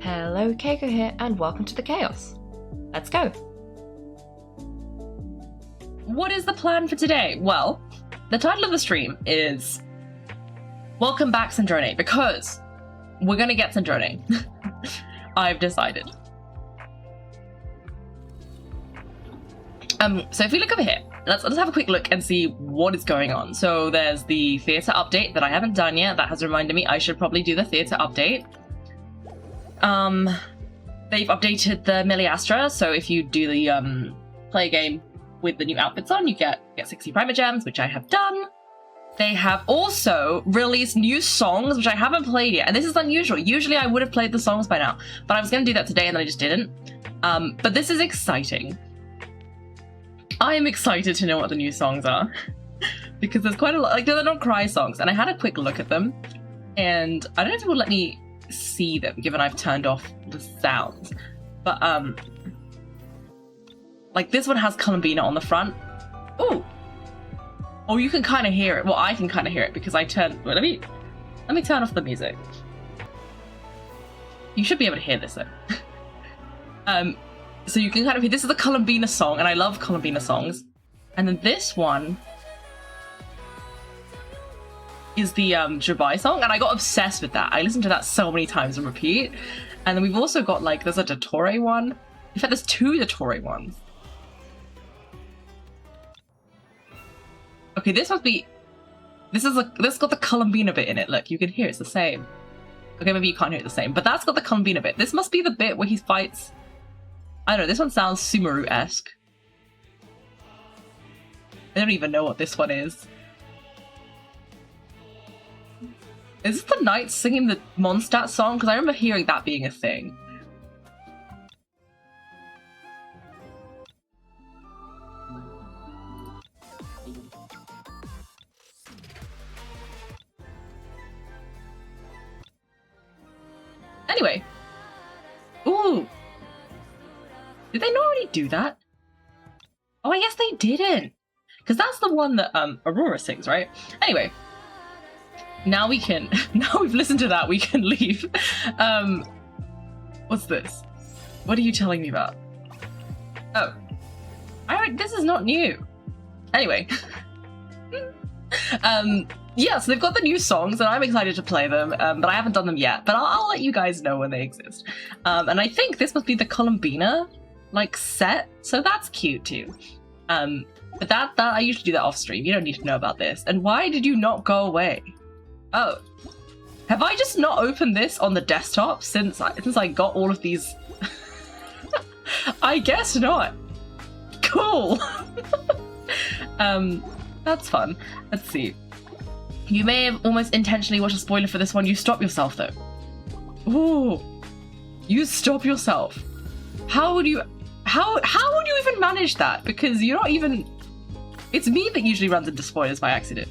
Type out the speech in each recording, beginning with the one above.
Hello, Kaiko here, and welcome to the chaos. Let's go. What is the plan for today? Well, the title of the stream is Welcome Back, Sandrone, because we're gonna get Sandrone. I've decided. So if we look over here, let's have a quick look and see what is going on. So there's the theatre update that I haven't done yet. That has reminded me I should probably do the theatre update. They've updated the Miliastra, so if you do the play a game with the new outfits on, you get 60 Primogems, which I have done. They have also released new songs, which I haven't played yet, and this is unusual. Usually I would have played the songs by now, but I was going to do that today and then I just didn't. But this is exciting. I am excited to know what the new songs are, because there's quite a lot, like they're not cry songs, and I had a quick look at them, and I don't know if it will let me see them, given I've turned off the sounds, but like this one has Columbina on the front. Ooh! Oh, you can kind of hear it. Well, I can kind of hear it because I turned... Well, let me turn off the music. You should be able to hear this though. So you can kind of hear, this is the Columbina song, and I love Columbina songs. And then this one is the Dubai song, and I got obsessed with that. I listened to that so many times on repeat. And then we've also got, like, there's a Dottore one. In fact, there's two Dottore ones. Okay, this must be... This got the Columbina bit in it. Look, you can hear it's the same. Okay, maybe you can't hear it the same, but that's got the Columbina bit. This must be the bit where he fights... I don't know, this one sounds Sumeru-esque. I don't even know what this one is. Is this the Knights singing the Mondstadt song? Because I remember hearing that being a thing. Anyway. Ooh! Did they not already do that? Oh, I guess they didn't. Because that's the one that Aurora sings, right? Anyway. Now we can... Now we've listened to that, we can leave. What's this? What are you telling me about? Oh. This is not new. Anyway. Yeah, so they've got the new songs, and I'm excited to play them, but I haven't done them yet. But I'll let you guys know when they exist. And I think this must be the Columbina, like, set, so that's cute too. But that I usually do that off stream. You don't need to know about this. And why did you not go away? Oh, have I just not opened this on the desktop since I got all of these? I guess not. Cool. That's fun. Let's see. You may have almost intentionally watched a spoiler for this one. You stop yourself though. Ooh, you stop yourself. How would you even manage that? Because you're not even... It's me that usually runs into spoilers by accident.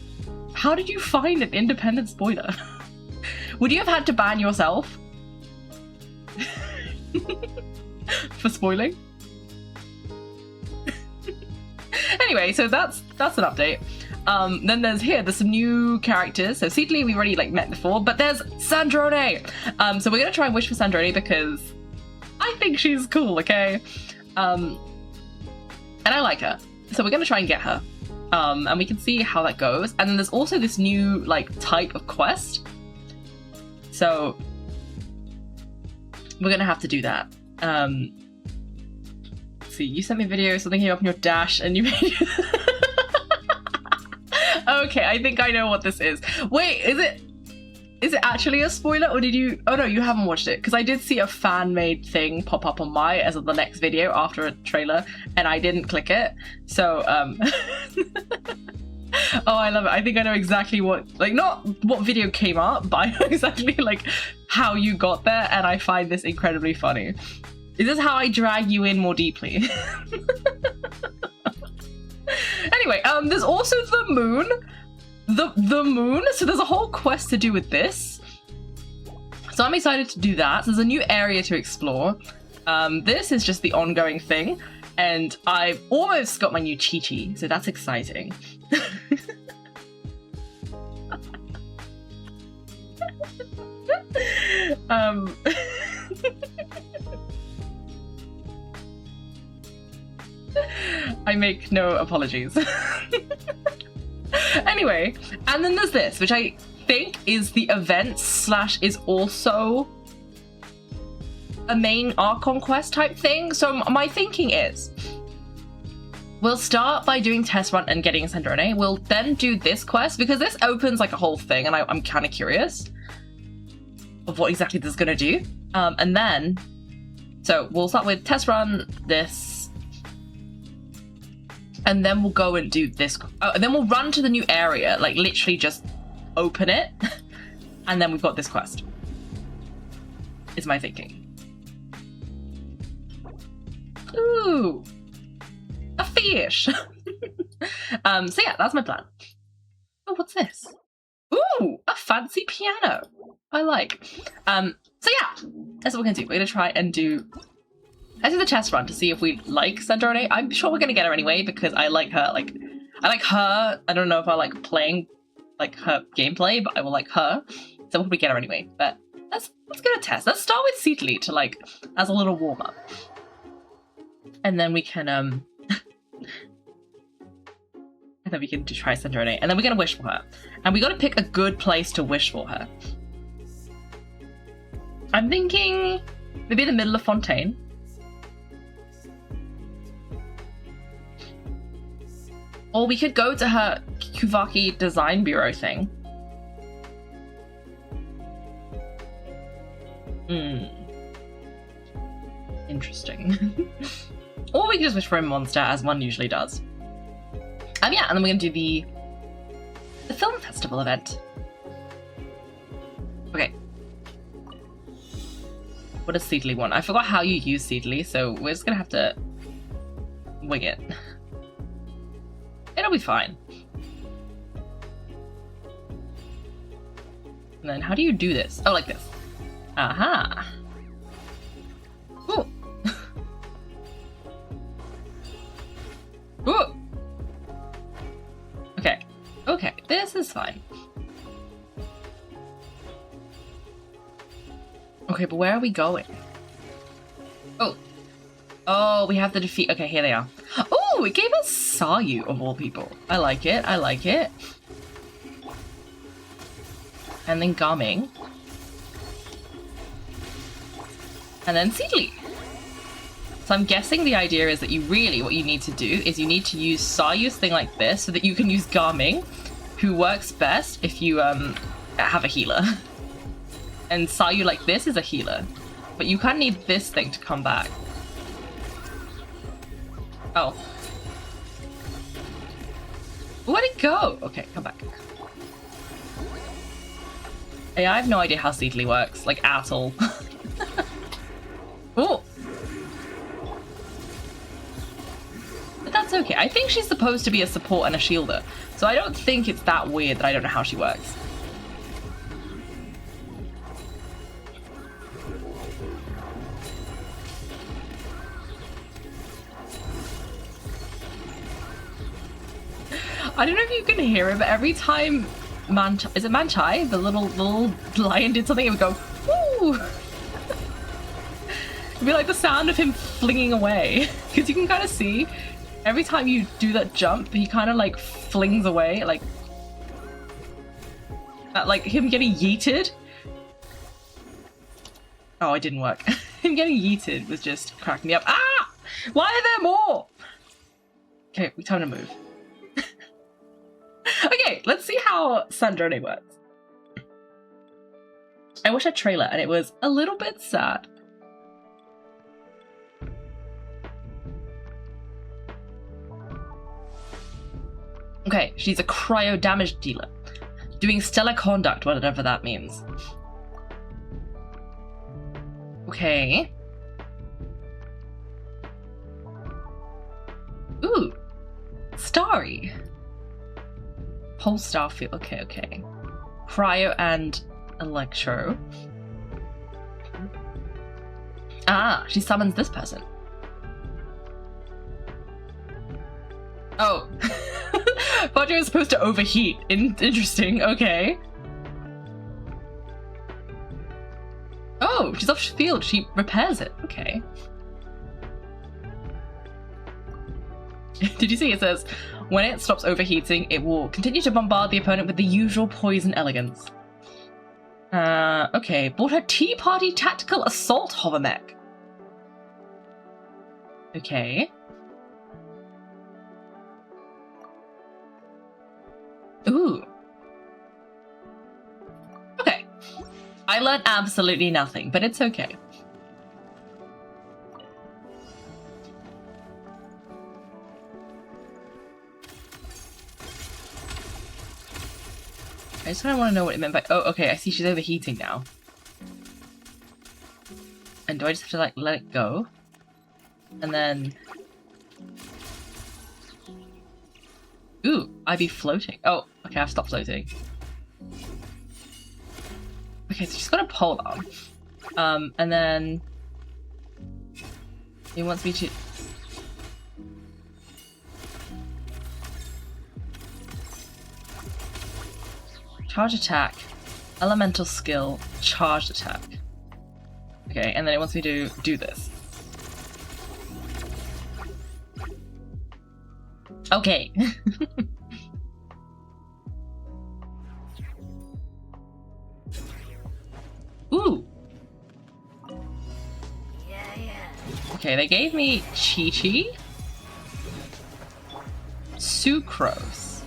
How did you find an independent spoiler? Would you have had to ban yourself? For spoiling? Anyway, so that's an update. Then there's some new characters. So Seedly we've already met before, but there's Sandrone. So we're gonna try and wish for Sandrone because I think she's cool, okay? And I like her. So we're gonna try and get her. And we can see how that goes. And then there's also this new type of quest. So we're gonna have to do that. Let's see, you sent me a video, something came up in your dash and you made Okay, I think I know what this is. Wait, is it actually a spoiler, or did you... Oh no, you haven't watched it, because I did see a fan-made thing pop up on my as of the next video after a trailer, and I didn't click it. So, Oh, I love it. I think I know exactly what... not what video came up, but I know exactly, how you got there, and I find this incredibly funny. Is this how I drag you in more deeply? Anyway, there's also the moon. The moon. So there's a whole quest to do with this. So I'm excited to do that. So there's a new area to explore. This is just the ongoing thing. And I've almost got my new Chi-Chi, so that's exciting. I make no apologies. Anyway, and then there's this, which I think is the event / is also a main Archon quest type thing. So my thinking is, we'll start by doing test run and getting Sandrone. We'll then do this quest, because this opens like a whole thing, and I'm kind of curious of what exactly this is going to do. And then, so we'll start with test run, this, and then we'll go and do this. And then we'll run to the new area, like literally just open it. And then we've got this quest, is my thinking. Ooh, a fish. So yeah, that's my plan. Oh, what's this? Ooh, a fancy piano. I like. So yeah, that's what we're gonna do. We're gonna try and do. Let's do the test run to see if we like Sandrone. I'm sure we're gonna get her anyway because I like her. Like, I like her. I don't know if I like playing like her gameplay, but I will like her. So we'll probably get her anyway. But let's get a test. Let's start with Seedly to like as a little warm up, and then we can and then we can try Sandrone, and then we're gonna wish for her, and we gotta pick a good place to wish for her. I'm thinking maybe the middle of Fontaine. Or we could go to her Kuvaki Design Bureau thing. Interesting. Or we could just wish for a monster, as one usually does. Yeah, and then we're gonna do the film festival event. Okay. What does Seedly want? I forgot how you use Seedly, so we're just gonna have to wing it. It'll be fine. And then how do you do this? Oh, like this. Aha. Ooh. Ooh. Okay. Okay, this is fine. Okay, but where are we going? Oh. Oh, we have to defeat... Okay, here they are. Oh, it gave us Sayu, of all people. I like it, I like it. And then Gaming. And then Seedly. So I'm guessing the idea is that you really, what you need to do is you need to use Sayu's thing like this so that you can use Gaming, who works best if you have a healer. And Sayu like this is a healer. But you kind of need this thing to come back. Oh. Where'd it go? Okay, come back. Hey, I have no idea how Seedly works, like, at all. Oh. But that's okay. I think she's supposed to be a support and a shielder, so I don't think it's that weird that I don't know how she works. I don't know if you can hear it, but every time is it Manchai? The little lion did something, it would go, woo! It'd be like the sound of him flinging away. Because you can kind of see, every time you do that jump, he kind of like flings away, like that, like him getting yeeted. Oh, it didn't work. Him getting yeeted was just cracking me up. Ah! Why are there more? Okay, time to move. Okay, let's see how Sandrone works. I watched a trailer and it was a little bit sad. Okay, she's a cryo damage dealer. Doing stellar conduct, whatever that means. Okay. Ooh. Starry. Whole Starfield. Okay, okay. Cryo and Electro. Ah, she summons this person. Oh. Thought you were supposed to overheat. Interesting, okay. Oh. Oh, she's off field. She repairs it. Okay. Did you see? It says, when it stops overheating, it will continue to bombard the opponent with the usual poison elegance. Okay. Bought her Tea Party Tactical Assault Hovermech. Okay. Ooh. Okay. I learned absolutely nothing, but it's okay. I just kind of want to know what it meant by... Oh, okay, I see she's overheating now. And do I just have to, like, let it go? And then... Ooh, I be floating. Oh, okay, I've stopped floating. Okay, so she's got a pole arm. And then... He wants me to... Charge attack, elemental skill, charged attack. Okay, and then it wants me to do this. Okay. Ooh. Okay, they gave me Chi-Chi, Sucrose,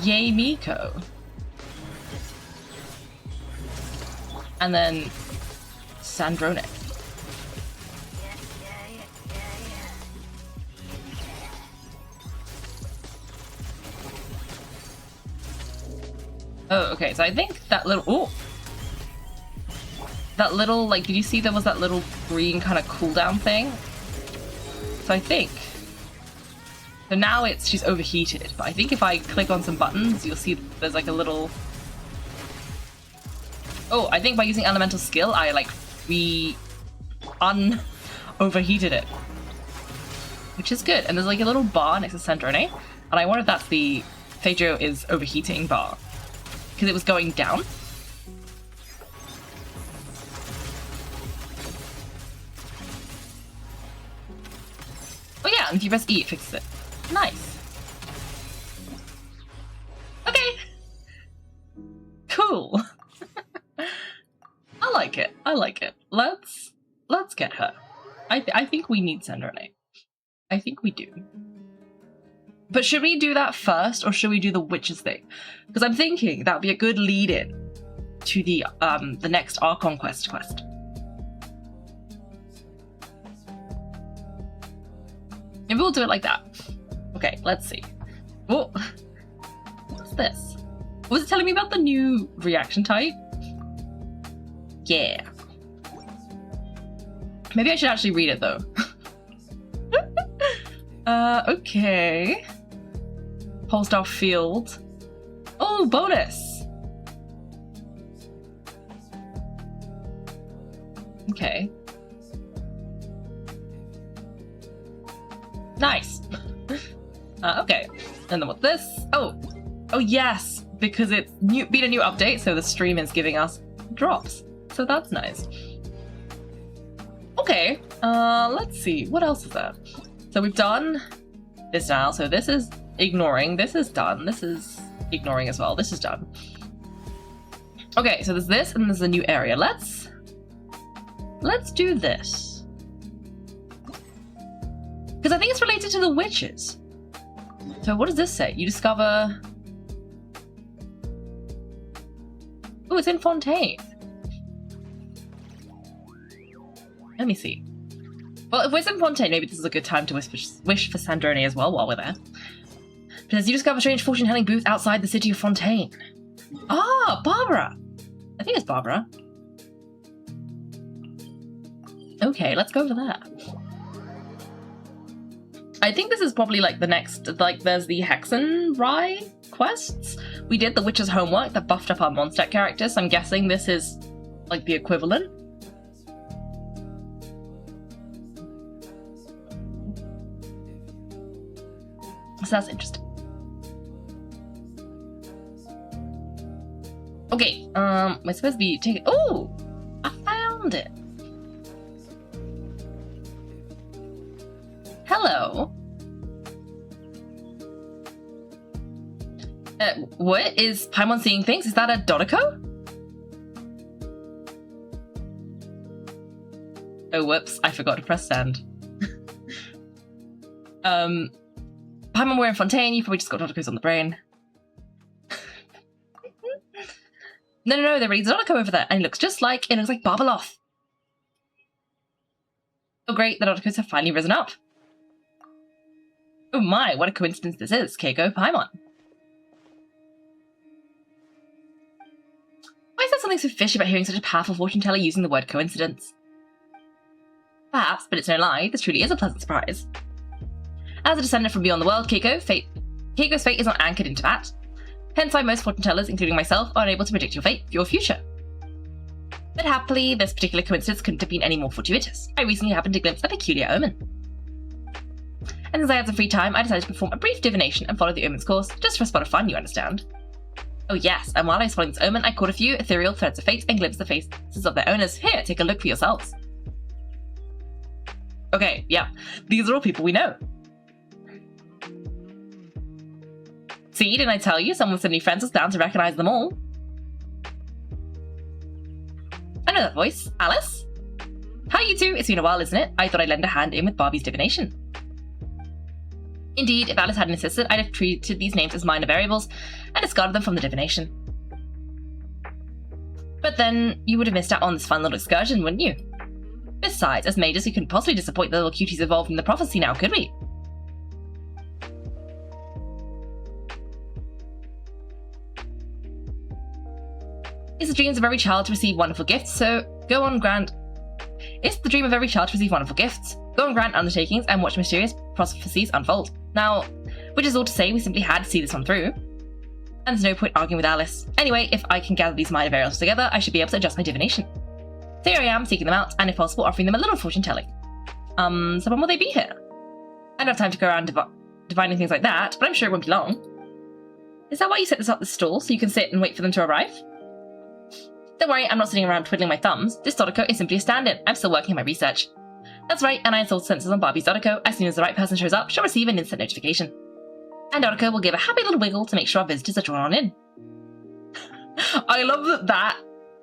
Yay Miko. And then Sandrone. Oh, okay, so I think that little... Oh! That little, like, did you see there was that little green kind of cooldown thing? So I think... So now she's overheated, but I think if I click on some buttons, you'll see there's like a little... Oh, I think by using elemental skill, I like overheated it. Which is good. And there's like a little bar next to Sandrone. And I wonder if that's the Phaedro is overheating bar. Because it was going down. Oh yeah, and if you press E, it fixes it. Nice. Okay. Cool. I like it. I like it. Let's get her. I think we need Sandrone. I think we do. But should we do that first, or should we do the witches thing? Because I'm thinking that would be a good lead-in to the next Archon quest. Maybe we'll do it like that. Okay, let's see. Oh, what's this? Was it telling me about the new reaction type? Yeah. Maybe I should actually read it though. Okay. Polestar Field. Oh, bonus! Okay. Nice. Okay. And then what's this? Oh, yes! Because it's been a new update, so the stream is giving us drops. So that's nice. Okay, let's see. What else is there? So we've done this now. So this is ignoring. This is done. This is ignoring as well. This is done. Okay, so there's this and there's a new area. Let's do this. Because I think it's related to the witches. So what does this say? You discover... Oh, it's in Fontaine. Let me see. Well, if we're in Fontaine, maybe this is a good time to wish for Sandrone as well while we're there. Because you discover a strange fortune-telling booth outside the city of Fontaine. Ah, Barbara! I think it's Barbara. Okay, let's go for that. I think this is probably like the next, like there's the Hexen Rye quests. We did the Witch's Homework that buffed up our Mondstadt characters, so I'm guessing this is like the equivalent. So that's interesting. Okay, we're supposed to be taking... Oh! I found found it. Hello. What? Is Paimon seeing things? Is that a Dodoko? Oh, whoops. I forgot to press send. Paimon, we're in Fontaine. You probably just got Dodokos on the brain. No, there is a Dodoko over there. And it looks like Barbeloth. Oh, great. The Dodokos have finally risen up. Oh my, what a coincidence this is. Kaiko, Paimon. Why is there something so fishy about hearing such a powerful fortune teller using the word coincidence? Perhaps, but it's no lie, this truly is a pleasant surprise. As a descendant from beyond the world, Kaiko's fate is not anchored into that. Hence why most fortune tellers, including myself, are unable to predict your fate, your future. But happily, this particular coincidence couldn't have been any more fortuitous. I recently happened to glimpse a peculiar omen. And since I had some free time, I decided to perform a brief divination and follow the omen's course, just for a spot of fun, you understand. Oh yes, and while I was following this omen, I caught a few ethereal threads of fate and glimpsed the faces of their owners. Here, take a look for yourselves. Okay, yeah, these are all people we know. See, didn't I tell you? Someone with so many friends was bound to recognize them all. I know that voice. Alice? Hi, you two. It's been a while, isn't it? I thought I'd lend a hand in with Barbie's divination. Indeed, if Alice hadn't insisted, I'd have treated these names as minor variables and discarded them from the divination. But then, you would have missed out on this fun little excursion, wouldn't you? Besides, as mages, we couldn't possibly disappoint the little cuties involved in the prophecy now, could we? It's the dream of every child to receive wonderful gifts, so go on grant. It's the dream of every child to receive wonderful gifts. Go on grand undertakings and watch mysterious prophecies unfold. Now, which is all to say, we simply had to see this one through. And there's no point arguing with Alice. Anyway, if I can gather these minor variables together, I should be able to adjust my divination. So here I am, seeking them out, and if possible, offering them a little fortune-telling. So when will they be here? I don't have time to go around divining things like that, but I'm sure it won't be long. Is that why you set this up this stall, so you can sit and wait for them to arrive? Don't worry, I'm not sitting around twiddling my thumbs. This Dodoko is simply a stand-in. I'm still working on my research. That's right, and I installed sensors on Barbie's Dodoko. As soon as the right person shows up, she'll receive an instant notification. And Dodoko will give a happy little wiggle to make sure our visitors are drawn on in. I love that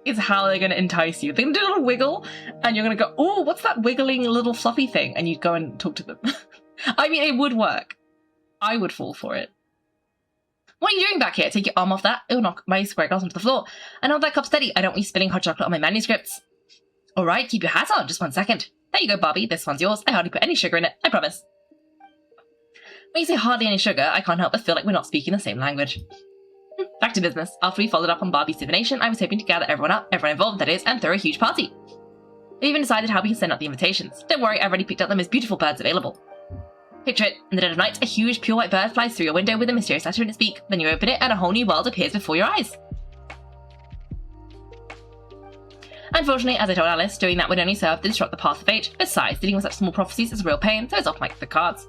is how they're going to entice you. They're going to do a little wiggle, and you're going to go, oh, what's that wiggling little fluffy thing? And you'd go and talk to them. I mean, it would work. I would fall for it. What are you doing back here? Take your arm off that. It'll knock my square glass onto the floor. And hold that cup steady. I don't want you spilling hot chocolate on my manuscripts. All right, keep your hat on. Just 1 second. There you go, Barbie. This one's yours. I hardly put any sugar in it. I promise. When you say hardly any sugar, I can't help but feel like we're not speaking the same language. Back to business. After we followed up on Barbie's divination, I was hoping to gather everyone involved, that is, and throw a huge party. We even decided how we can send out the invitations. Don't worry, I've already picked out the most beautiful birds available. Picture it. In the dead of night, a huge pure white bird flies through your window with a mysterious letter in its beak. Then you open it and a whole new world appears before your eyes. Unfortunately, as I told Alice, doing that would only serve to disrupt the path of fate. Besides, dealing with such small prophecies is a real pain, so it's off the cards.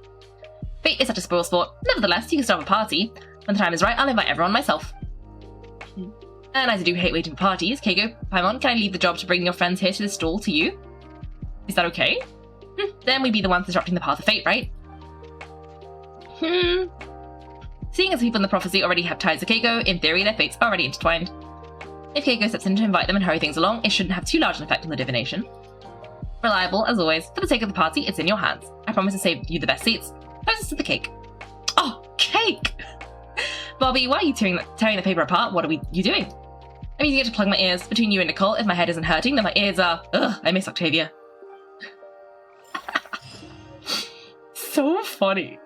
Fate is such a spoil sport. Nevertheless, you can start a party. When the time is right, I'll invite everyone myself. And as I do hate waiting for parties, Kaiko, Paimon, can I leave the job to bring your friends here to the stall to you? Is that okay? Then we'd be the ones disrupting the path of fate, right? Seeing as people in the prophecy already have ties to Kaiko, in theory their fates are already intertwined. If Kaiko steps in to invite them and hurry things along, it shouldn't have too large an effect on the divination. Reliable, as always. For the sake of the party, it's in your hands. I promise to save you the best seats. Closest to the cake. Oh, cake! Barbie, why are you tearing the paper apart? What are you doing? I'm using it to plug my ears. Between you and Nicole, if my head isn't hurting, then my ears are... Ugh, I miss Octavia. So funny.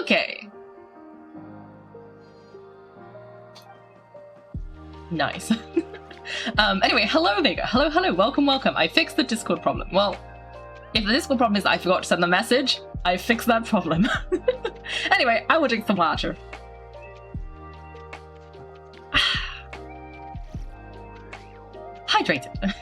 Okay. Nice. Anyway, hello Vega. Hello. Welcome. I fixed the Discord problem. Well, if the Discord problem is I forgot to send the message, I fixed that problem. Anyway, I will drink some water. Hydrated.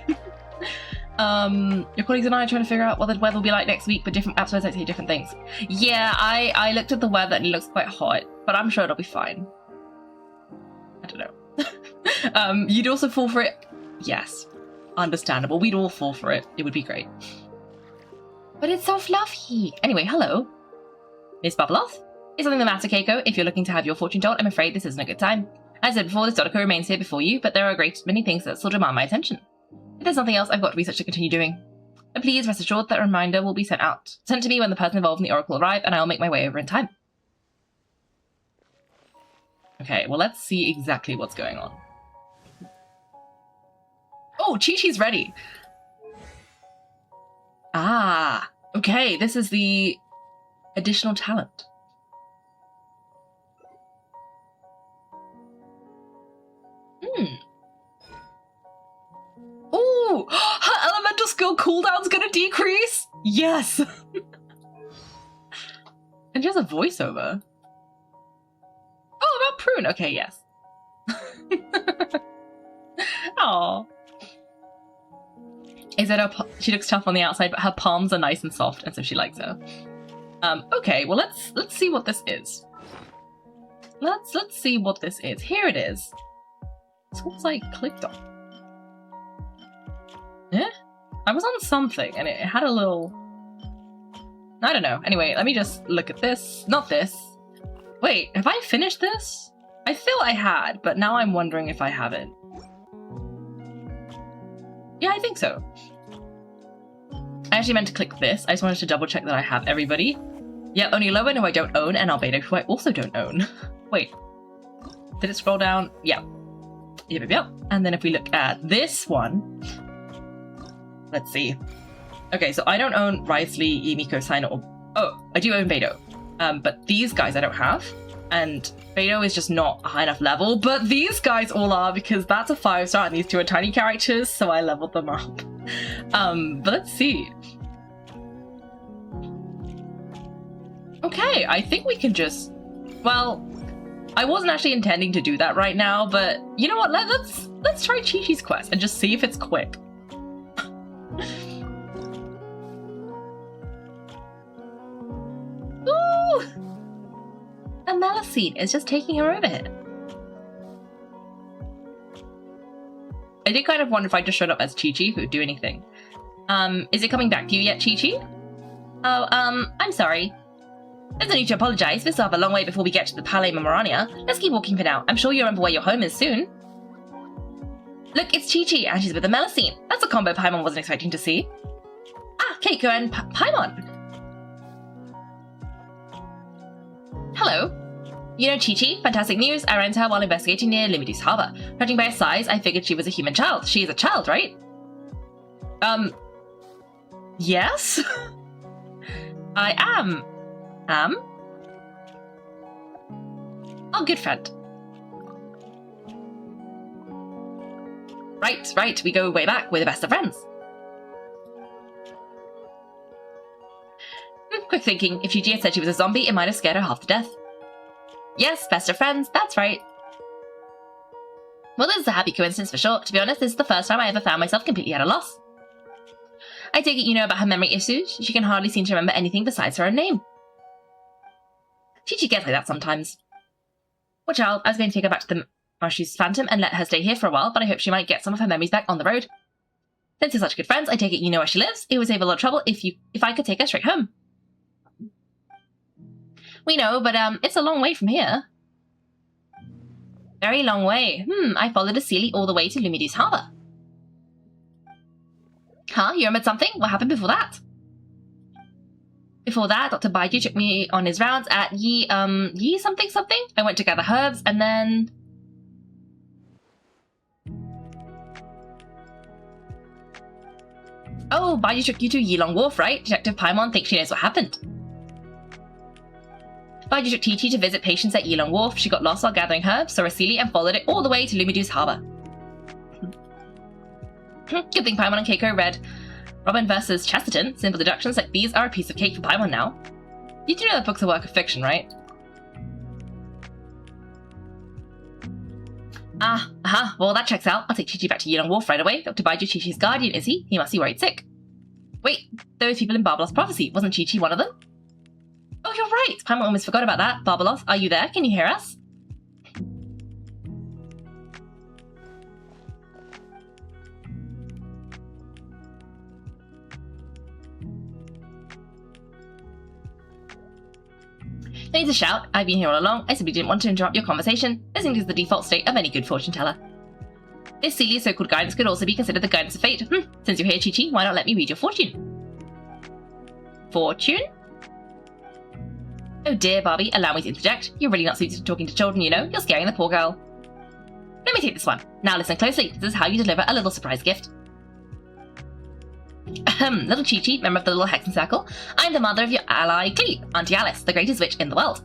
Your colleagues and I are trying to figure out what the weather will be like next week, but different episodes say different things. Yeah, I looked at the weather and it looks quite hot, but I'm sure it'll be fine. I don't know. You'd also fall for it Yes. Understandable. We'd all fall for it. It would be great. But it's so fluffy. Anyway, hello. Miss Barbeloth? Is something the matter, Kaiko? If you're looking to have your fortune told, I'm afraid this isn't a good time. As I said before, this Dodoko remains here before you, but there are a great many things that still demand my attention. If there's nothing else, I've got research to continue doing. But please rest assured that a reminder will be sent to me when the person involved in the Oracle arrive, and I'll make my way over in time. Okay, well, let's see exactly what's going on. Oh, Chi-Chi's ready. Ah, okay, this is the additional talent. Ooh, her elemental skill cooldown's gonna decrease? Yes! And she has a voiceover. Oh, about Prune. Okay, yes. Aww. Is that she looks tough on the outside, but her palms are nice and soft, and so she likes her. Okay, well let's see what this is. Let's see what this is. Here it is. This was like clicked on. Eh? I was on something and it had a little... I don't know. Anyway, let me just look at this. Not this. Wait, have I finished this? I feel I had, but now I'm wondering if I haven't. Yeah, I think so. I actually meant to click this. I just wanted to double check that I have everybody. Yeah, only Lowen, who I don't own, and Albedo, who I also don't own. Wait. Did it scroll down? Yeah. Yep. And then if we look at this one... Let's see. Okay, so I don't own Wriothesley, Yumiko, Sino, or... Oh, I do own Beidou. But these guys I don't have. And Beidou is just not a high enough level, but these guys all are because that's a 5-star and these two are tiny characters, so I leveled them up. But let's see. Okay, I think we can just... Well, I wasn't actually intending to do that right now, but you know what? Let's try Chi-Chi's quest and just see if it's quick. Ooh! A Melusine is just taking her over here. I did kind of wonder if I just showed up as Chi-Chi, if it would do anything. Is it coming back to you yet, Chi-Chi? Oh, I'm sorry. There's no need to apologize. We'll still have a long way before we get to the Palais Memorania. Let's keep walking for now. I'm sure you remember where your home is soon. Look, it's Chi-Chi, and she's with the Melusine. That's a combo Paimon wasn't expecting to see. Ah, Kaiko and Paimon. Hello. You know Chi-Chi? Fantastic news. I ran into her while investigating near Limidus Harbor. Judging by her size, I figured she was a human child. She is a child, right? Yes? I am. Oh, good friend. Right. We go way back. We're the best of friends. Quick thinking. If Yuji had said she was a zombie, it might have scared her half to death. Yes, best of friends. That's right. Well, this is a happy coincidence for sure. To be honest, this is the first time I ever found myself completely at a loss. I take it you know about her memory issues. She can hardly seem to remember anything besides her own name. Chi-Chi gets like that sometimes. Well, child, I was going to take her back to the Marshu's Phantom and let her stay here for a while, but I hope she might get some of her memories back on the road. Since you're such good friends, I take it you know where she lives. It would save a lot of trouble if I could take her straight home. We know, but it's a long way from here. Very long way. I followed a Sealy all the way to Lumidus Harbor. Huh? You remembered something? What happened before that? Before that, Dr. Baiju took me on his rounds at Yi something something. I went to gather herbs, and then... Oh, Baiju took you to Yilong Wharf, right? Detective Paimon thinks she knows what happened. Baiju took Chi-Chi to visit patients at Yilong Wharf. She got lost while gathering herbs, saw a Sealy, and followed it all the way to Lumidus Harbor. Good thing Paimon and Keiko read Robin vs. Chesterton. Simple deductions like these are a piece of cake for Paimon now. You do know that book's a work of fiction, right? Well, that checks out. I'll take Chi-Chi back to Yilong Wharf right away. Dr. Baiju Chi-Chi's guardian, is he? He must be worried sick. Wait, those people in Barbeloth's prophecy. Wasn't Chi-Chi one of them? Oh, you're right. Paimon almost forgot about that. Barbeloth, are you there? Can you hear us? No need to shout. I've been here all along. I simply didn't want to interrupt your conversation. Listening is the default state of any good fortune teller. This silly so-called guidance could also be considered the guidance of fate. Since you're here, Chi-Chi, why not let me read your fortune? Fortune? Oh dear, Barbie, allow me to interject. You're really not suited to talking to children, you know. You're scaring the poor girl. Let me take this one. Now listen closely. This is how you deliver a little surprise gift. Little Chi-Chi, member of the Little Hexen Circle, I'm the mother of your ally, Cleve, Auntie Alice, the greatest witch in the world.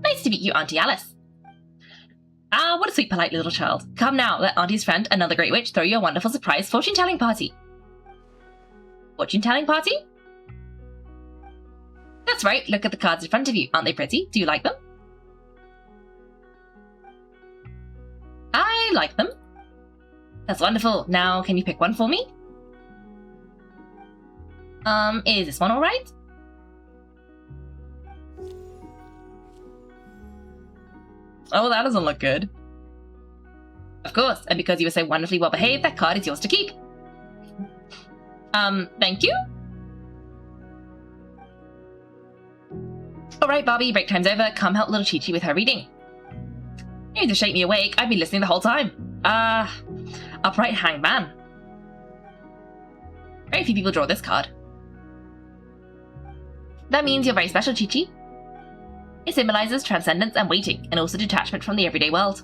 Nice to meet you, Auntie Alice. Ah, what a sweet, polite little child. Come now, let Auntie's friend, another great witch, throw you a wonderful surprise fortune-telling party. Fortune-telling party? That's right, look at the cards in front of you. Aren't they pretty? Do you like them? I like them. That's wonderful. Now, can you pick one for me? Is this one alright? Oh, that doesn't look good. Of course, and because you were so wonderfully well behaved, that card is yours to keep. Thank you? Alright, Barbie, break time's over. Come help little Chi-Chi with her reading. You need to shake me awake. I've been listening the whole time. Upright hangman. Very few people draw this card. That means you're very special, Chi-Chi. It symbolizes transcendence and waiting, and also detachment from the everyday world.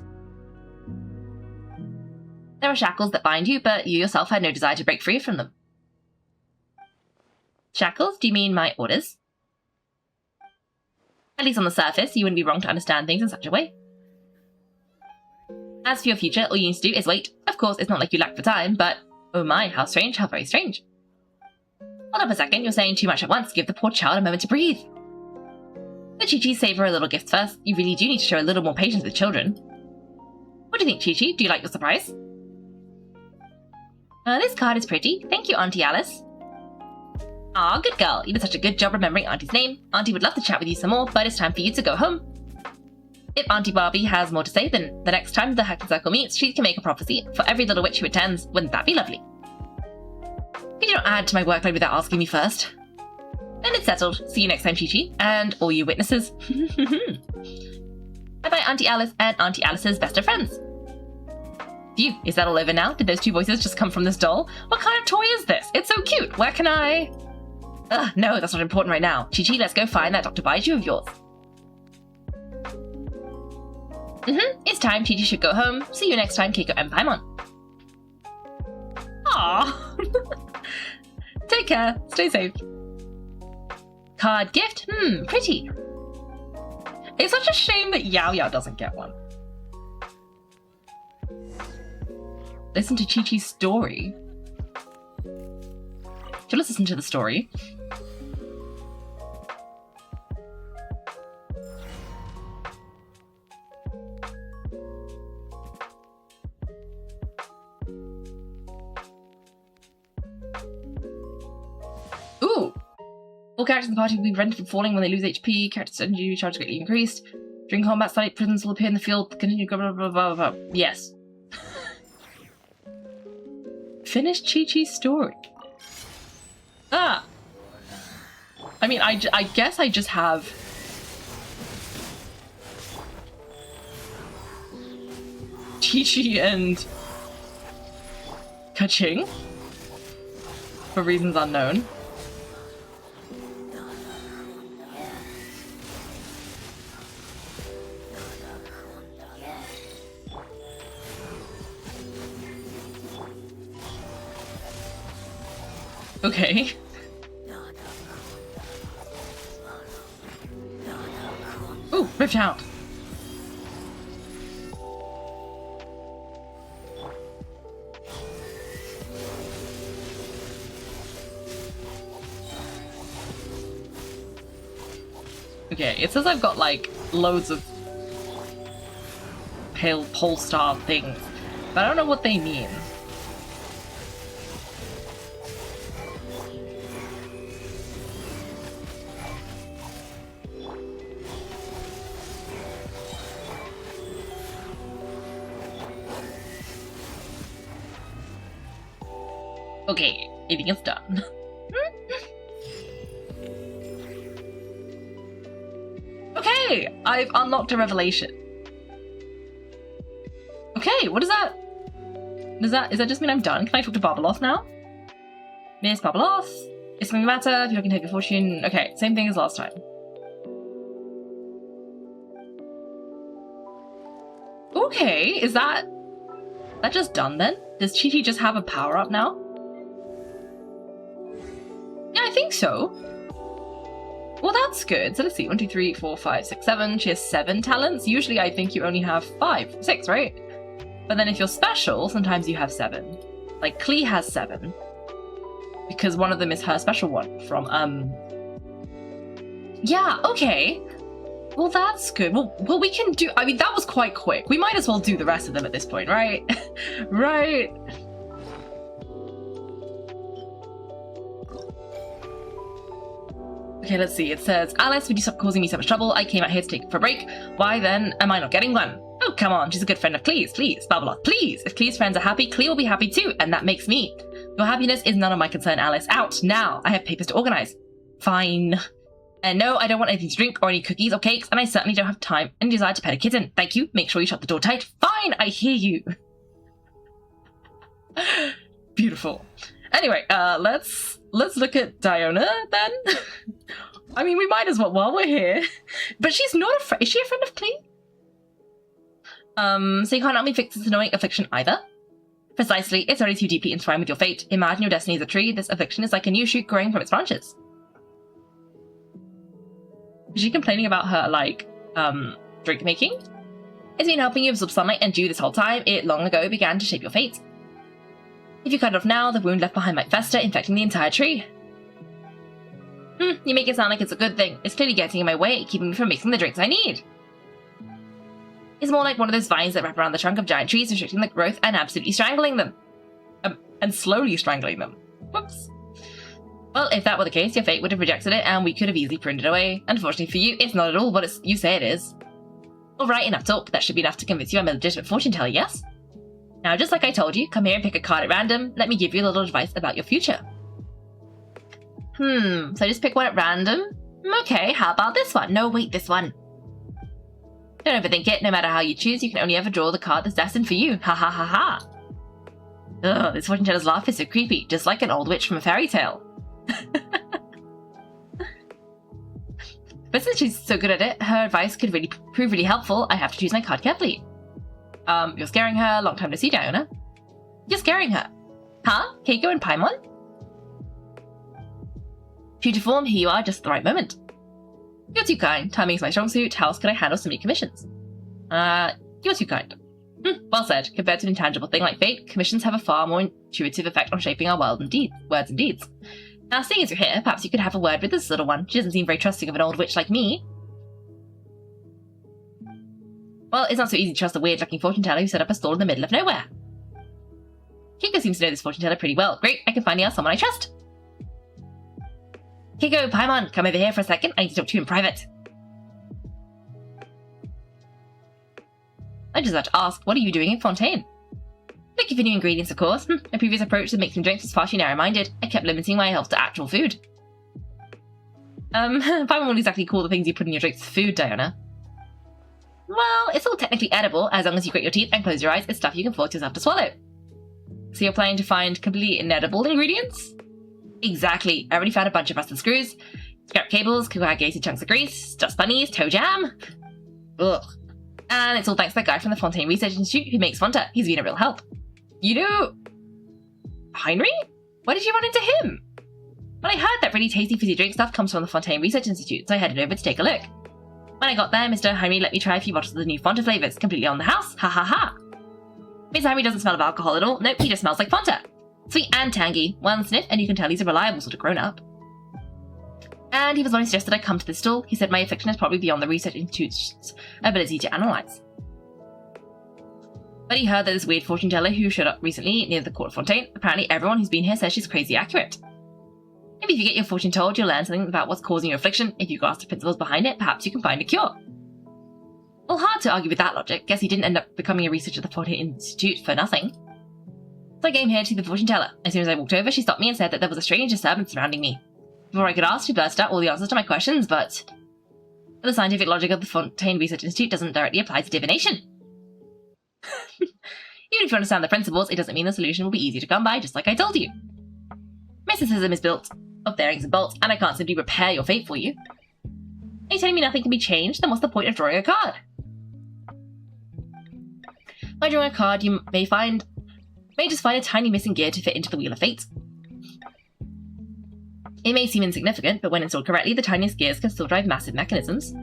There are shackles that bind you, but you yourself had no desire to break free from them. Shackles? Do you mean my orders? At least on the surface, you wouldn't be wrong to understand things in such a way. As for your future, all you need to do is wait. Of course, it's not like you lack for time, but oh my, how strange, how very strange. Hold up a second, you're saying too much at once. Give the poor child a moment to breathe. Let Chi-Chi save her a little gift first. You really do need to show a little more patience with children. What do you think, Chi-Chi? Do you like your surprise? This card is pretty. Thank you, Auntie Alice. Aw, good girl. You did such a good job remembering Auntie's name. Auntie would love to chat with you some more, but it's time for you to go home. If Auntie Barbie has more to say, then the next time the Hexen Circle meets, she can make a prophecy for every little witch who attends. Wouldn't that be lovely? Could you not add to my workload without asking me first? Then it's settled. See you next time, Chi-Chi, and all you witnesses. Bye-bye, Auntie Alice and Auntie Alice's best of friends. Phew, is that all over now? Did those two voices just come from this doll? What kind of toy is this? It's so cute. Where can I... no, that's not important right now. Chi-Chi, let's go find that Dr. Baiju of yours. It's time. Chi-Chi should go home. See you next time, Kaiko and Paimon. Aww. Take care. Stay safe. Card gift? Pretty. It's such a shame that Yao Yao doesn't get one. Listen to Chi-Chi's story. So let's listen to the story. Ooh! All characters in the party will be prevented from falling when they lose HP. Characters' energy recharge greatly increased. During combat, slight prisons will appear in the field. Continue blah blah blah blah blah. Yes. Finish Chi-Chi's story. I mean, I guess I just have... Chi-Chi and... Ka-Ching? For reasons unknown. Okay. Ooh, ripped out. Okay, it says I've got like loads of pale pole star things, but I don't know what they mean. Okay, I think it's done. Okay, I've unlocked a revelation. Okay, what is that? Does that just mean I'm done? Can I talk to Barbeloth now? Miss Barbeloth? Is something the matter? If you can take a fortune. Okay, same thing as last time. Okay, is that just done then? Does Chi-Chi just have a power-up now? Yeah, I think so. Well, that's good. So let's see. 1, 2, 3, 4, 5, 6, 7. She has 7 talents. Usually I think you only have 5, 6, right? But then if you're special, sometimes you have 7. Like, Klee has 7. Because one of them is her special one from, Yeah, okay. Well, that's good. Well, we can do... I mean, that was quite quick. We might as well do the rest of them at this point, right? Right. Okay, let's see. It says, Alice, would you stop causing me so much trouble? I came out here to take for a break. Why then am I not getting one? Oh, come on. She's a good friend of Klee's. Please, Barbeloth, please. If Klee's friends are happy, Klee will be happy too, and that makes me. Your happiness is none of my concern, Alice. Out, now. I have papers to organize. Fine. And no, I don't want anything to drink or any cookies or cakes, and I certainly don't have time and desire to pet a kitten. Thank you. Make sure you shut the door tight. Fine, I hear you. Beautiful. Anyway, let's look at Diona then. I mean, we might as well while we're here. But she's not a friend. Is she a friend of Klee? So you can't help me fix this annoying affliction either? Precisely. It's already too deeply entwined with your fate. Imagine your destiny as a tree. This affliction is like a new shoot growing from its branches. Is she complaining about her, like, drink making? It's been helping you absorb sunlight and dew this whole time. It long ago began to shape your fate. If you cut it off now, the wound left behind might fester, infecting the entire tree. You make it sound like it's a good thing. It's clearly getting in my way, keeping me from making the drinks I need. It's more like one of those vines that wrap around the trunk of giant trees, restricting the growth and absolutely strangling them. And slowly strangling them. Whoops. Well, if that were the case, your fate would have rejected it, and we could have easily pruned it away. Unfortunately for you, it's not at all what you say it is. Alright, enough talk. That should be enough to convince you I'm a legitimate fortune teller, yes? Now, just like I told you, come here and pick a card at random. Let me give you a little advice about your future. So just pick one at random? Okay, how about this one? No, wait, this one. Don't overthink it. No matter how you choose, you can only ever draw the card that's destined for you. Ha ha ha ha. Ugh, this fortune teller's laugh is so creepy, just like an old witch from a fairy tale. But since she's so good at it, her advice could really prove really helpful. I have to choose my card carefully. You're scaring her. Long time to see, Diona. You're scaring her. Huh? Kaiko and Paimon? True to form, here you are, just at the right moment. You're too kind. Timing's my strong suit. How else could I handle so many commissions? You're too kind. Well said. Compared to an intangible thing like fate, commissions have a far more intuitive effect on shaping our words and deeds. Now, seeing as you're here, perhaps you could have a word with this little one. She doesn't seem very trusting of an old witch like me. Well, it's not so easy to trust a weird-looking fortune teller who set up a stall in the middle of nowhere. Kaiko seems to know this fortune teller pretty well. Great, I can finally ask someone I trust. Kaiko, Paimon, come over here for a second. I need to talk to you in private. I just have to ask, what are you doing in Fontaine? Looking for new ingredients, of course. My previous approach to mixing drinks was far too narrow-minded. I kept limiting my health to actual food. Paimon won't exactly call the things you put in your drinks food, Diona. Well, it's all technically edible. As long as you grit your teeth and close your eyes, it's stuff you can force yourself to swallow. So you're planning to find completely inedible ingredients? Exactly. I already found a bunch of rusted screws, scrap cables, coagulated chunks of grease, dust bunnies, toe jam. Ugh. And it's all thanks to that guy from the Fontaine Research Institute who makes Fonta. He's been a real help. You know... Heinrich? Why did you run into him? Well, I heard that really tasty fizzy drink stuff comes from the Fontaine Research Institute, so I headed over to take a look. When I got there, Mr. Heinrich let me try a few bottles of the new Fonta flavours, completely on the house. Ha ha ha. Mr. Heinrich doesn't smell of alcohol at all. Nope, he just smells like Fonta. Sweet and tangy. One sniff and you can tell he's a reliable sort of grown-up. And he was the one who suggested I come to this stall. He said my affliction is probably beyond the Research Institute's ability to analyse. But he heard that this weird fortune teller who showed up recently near the court of Fontaine, apparently everyone who's been here says she's crazy accurate. Maybe if you get your fortune told, you'll learn something about what's causing your affliction. If you grasp the principles behind it, perhaps you can find a cure. Well, hard to argue with that logic. Guess he didn't end up becoming a researcher at the Fontaine Institute for nothing. So I came here to see the fortune teller. As soon as I walked over, she stopped me and said that there was a strange disturbance surrounding me. Before I could ask, she blurted out all the answers to my questions, but But the scientific logic of the Fontaine Research Institute doesn't directly apply to divination. Even if you understand the principles, it doesn't mean the solution will be easy to come by, just like I told you. Mysticism is built of bearings and bolts, and I can't simply repair your fate for you. Are you telling me nothing can be changed? Then what's the point of drawing a card? By drawing a card, you may just find a tiny missing gear to fit into the Wheel of Fate. It may seem insignificant, but when installed correctly, the tiniest gears can still drive massive mechanisms.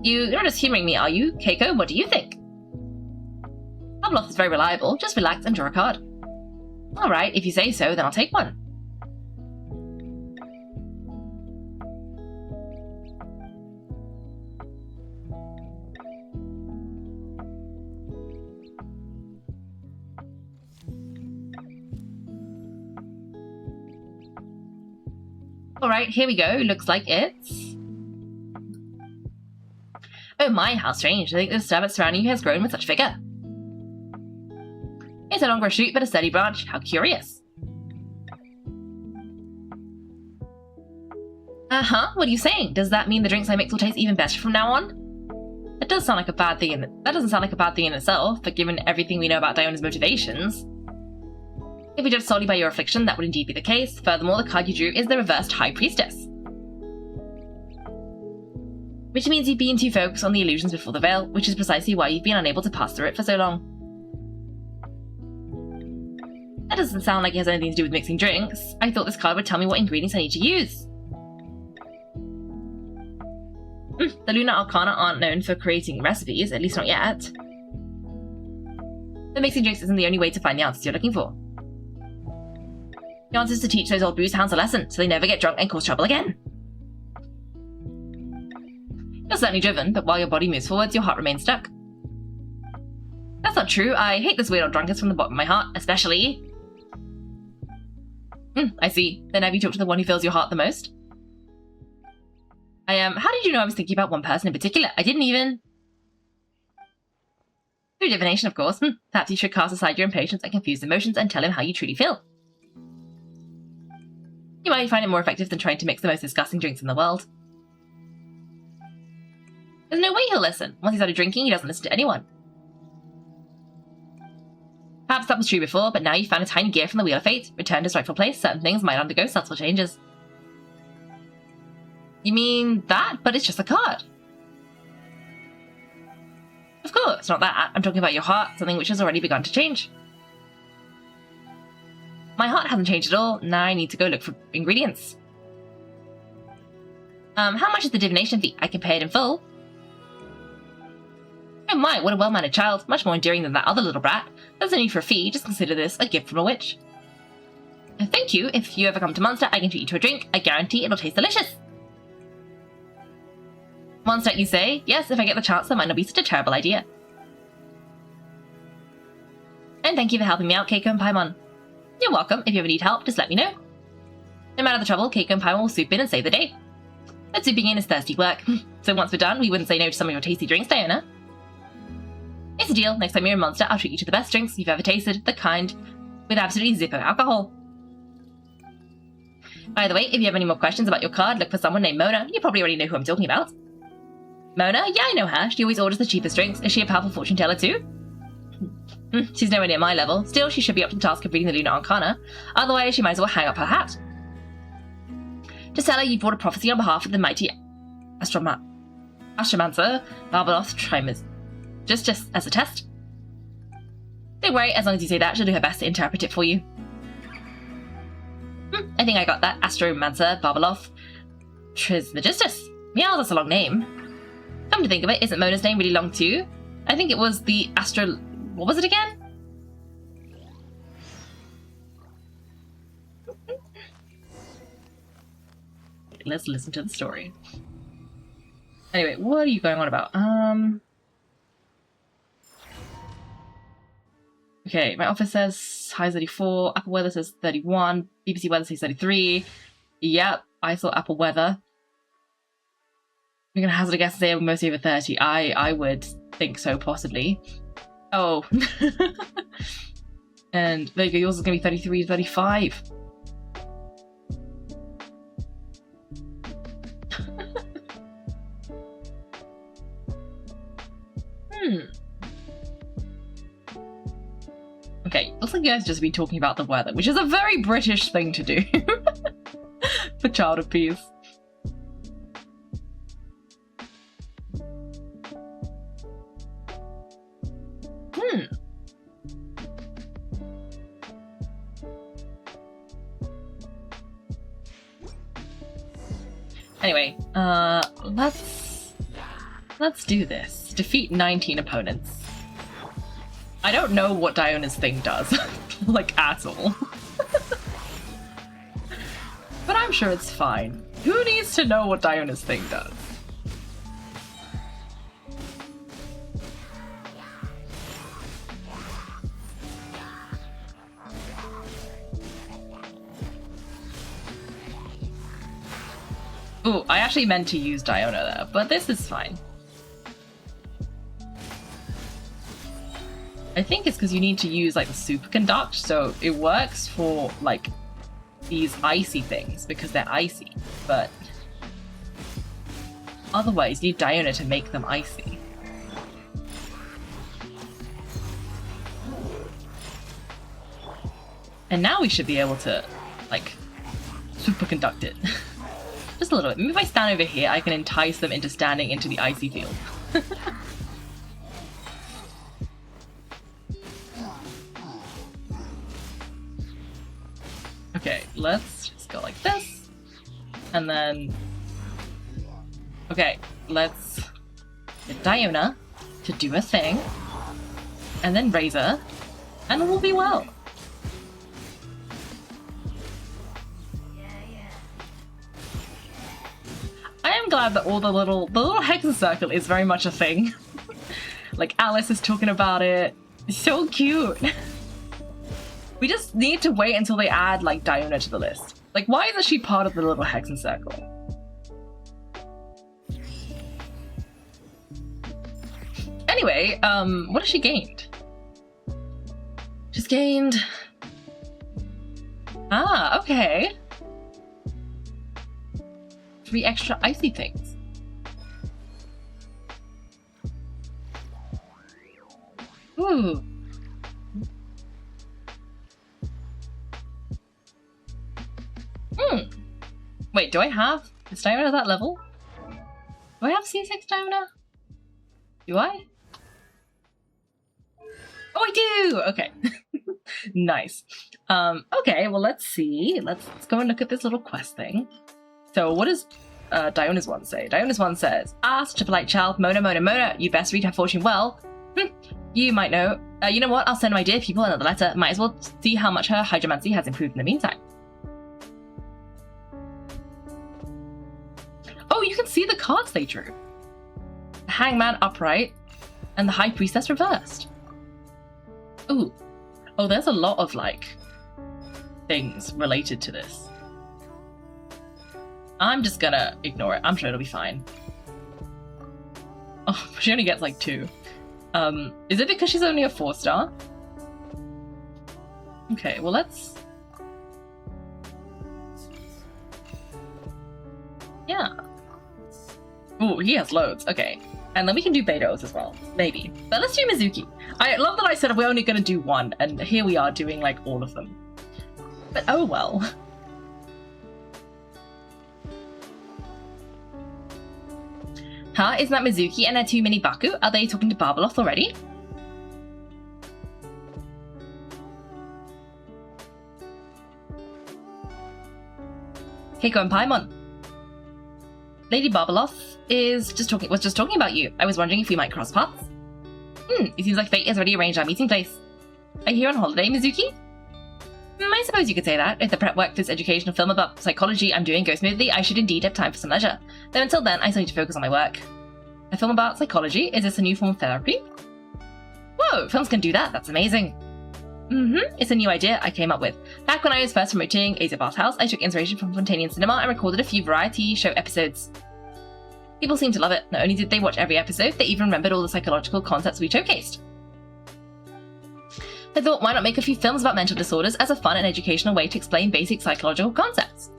You're not just humouring me, are you? Kaiko, what do you think? Barbeloth is very reliable. Just relax and draw a card. Alright, if you say so, then I'll take one. Alright, here we go. Looks like it's... Oh my, how strange. I think the disturbance surrounding you has grown with such vigour. It's no longer a shoot, but a steady branch. How curious. What are you saying? Does that mean the drinks I mix will taste even better from now on? That doesn't sound like a bad thing in itself, but given everything we know about Diona's motivations... If we judge solely by your affliction, that would indeed be the case. Furthermore, the card you drew is the reversed High Priestess. Which means you've been too focused on the illusions before the veil, which is precisely why you've been unable to pass through it for so long. That doesn't sound like it has anything to do with mixing drinks. I thought this card would tell me what ingredients I need to use. The Lunar Arcana aren't known for creating recipes, at least not yet. But mixing drinks isn't the only way to find the answers you're looking for. The answer is to teach those old booze hounds a lesson, so they never get drunk and cause trouble again. You're certainly driven, but while your body moves forwards, your heart remains stuck. That's not true. I hate this weird old drunkard from the bottom of my heart, especially... I see. Then have you talked to the one who fills your heart the most? How did you know I was thinking about one person in particular? I didn't even... Through divination, of course. Perhaps you should cast aside your impatience and confused emotions and tell him how you truly feel. You might find it more effective than trying to mix the most disgusting drinks in the world. There's no way he'll listen. Once he's started drinking, he doesn't listen to anyone. Perhaps that was true before, but now you've found a tiny gear from the Wheel of Fate. Returned to its rightful place, certain things might undergo subtle changes. You mean that? But it's just a card. Of course, not that. I'm talking about your heart, something which has already begun to change. My heart hasn't changed at all. Now I need to go look for ingredients. How much is the divination fee? I can pay it in full. Oh my, what a well-mannered child. Much more endearing than that other little brat. There's no need for a fee. Just consider this a gift from a witch. Thank you. If you ever come to Munster, I can treat you to a drink. I guarantee it'll taste delicious. Munster, you say? Yes, if I get the chance, that might not be such a terrible idea. And thank you for helping me out, Kaiko and Paimon. You're welcome. If you ever need help, just let me know. No matter the trouble, Kaiko and Paimon will swoop in and save the day. But swooping in is thirsty work. So once we're done, we wouldn't say no to some of your tasty drinks, Diona. It's a deal. Next time you're in Munster, I'll treat you to the best drinks you've ever tasted, the kind with absolutely zippo alcohol. By the way, if you have any more questions about your card, look for someone named Mona. You probably already know who I'm talking about. Mona? Yeah, I know her. She always orders the cheapest drinks. Is she a powerful fortune teller too? She's nowhere near my level. Still, she should be up to the task of reading the Lunar Arcana. Otherwise, she might as well hang up her hat. To tell her you brought a prophecy on behalf of the mighty Astromancer, Barbeloth Trimmers. Just as a test. Don't worry, as long as you say that, she'll do her best to interpret it for you. I think I got that. Astromancer, Barbeloth Trismegistus. Yeah, that's a long name. Come to think of it, isn't Mona's name really long too? I think it was the What was it again? Let's listen to the story. Anyway, what are you going on about? Okay, my office says high 34, Apple Weather says 31, BBC Weather says 33. Yep, I saw Apple Weather. I'm gonna hazard a guess and say mostly over 30. I would think so, possibly. Oh. And there you go, yours is gonna be 33 to 35. Okay, looks like you guys just be talking about the weather, which is a very British thing to do for Child of Peace. Anyway, let's do this. Defeat 19 opponents. I don't know what Diona's thing does, like, at all. But I'm sure it's fine. Who needs to know what Diona's thing does? Ooh, I actually meant to use Diona there, but this is fine. I think it's because you need to use like the superconduct, so it works for like these icy things because they're icy, but otherwise you need Diona to make them icy. And now we should be able to like superconduct it. Just a little bit. Maybe if I stand over here, I can entice them into standing into the icy field. Okay, let's just go like this. And then... Okay, let's get Diona to do a thing. And then Razor. And we'll be well. I am glad that all the little hexen circle is very much a thing. Like Alice is talking about it. It's so cute. We just need to wait until they add like Diona to the list. Like, why isn't she part of the little hexen circle? Anyway, what has she gained? She's gained... Ah, okay. 3 extra icy things. Ooh. Wait, do I have... Is Diona at that level? Do I have C6 Diona? Do I? Oh, I do! Okay. Nice. Okay, well, let's see. Let's go and look at this little quest thing. So what does Diona's one say? Diona's one says, "Ah, such a polite child, Mona, Mona, Mona, you best read her fortune well. You might know. You know what, I'll send my dear people another letter. Might as well see how much her hydromancy has improved in the meantime." Oh, you can see the cards they drew. The Hangman upright, and the High Priestess reversed. Ooh. Oh, there's a lot of, like, things related to this. I'm just gonna ignore it. I'm sure it'll be fine. Oh, she only gets, like, 2. Is it because she's only a 4-star? Okay, well, let's... Yeah. Ooh, he has loads. Okay. And then we can do Betos as well. Maybe. But let's do Mizuki. I love that I said we're only going to do 1, and here we are doing, like, all of them. But oh well. Huh? Isn't that Mizuki and her 2 mini Baku? Are they talking to Barbeloth already? Kaiko and Paimon. Lady Barbeloth was just talking about you. I was wondering if we might cross paths. It seems like fate has already arranged our meeting place. Are you here on holiday, Mizuki? I suppose you could say that. If the prep work for this educational film about psychology I'm doing goes smoothly, I should indeed have time for some leisure. Though until then, I still need to focus on my work. A film about psychology? Is this a new form of therapy? Whoa, films can do that. That's amazing. It's a new idea I came up with. Back when I was first promoting Asia Bathhouse, I took inspiration from Fontanian cinema and recorded a few variety show episodes. People seemed to love it. Not only did they watch every episode, they even remembered all the psychological concepts we showcased. I thought, why not make a few films about mental disorders as a fun and educational way to explain basic psychological concepts?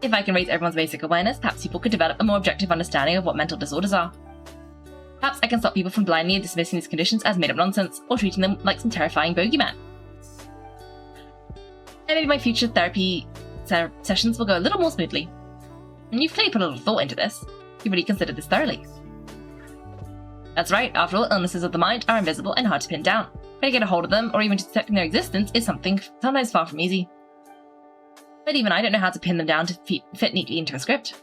If I can raise everyone's basic awareness, perhaps people could develop a more objective understanding of what mental disorders are. Perhaps I can stop people from blindly dismissing these conditions as made-up nonsense, or treating them like some terrifying bogeyman. And maybe my future therapy sessions will go a little more smoothly. And you've clearly put a little thought into this. You've really considered this thoroughly. That's right, after all, illnesses of the mind are invisible and hard to pin down. But to get a hold of them, or even detecting their existence, is something sometimes far from easy. But even I don't know how to pin them down to fit neatly into a script.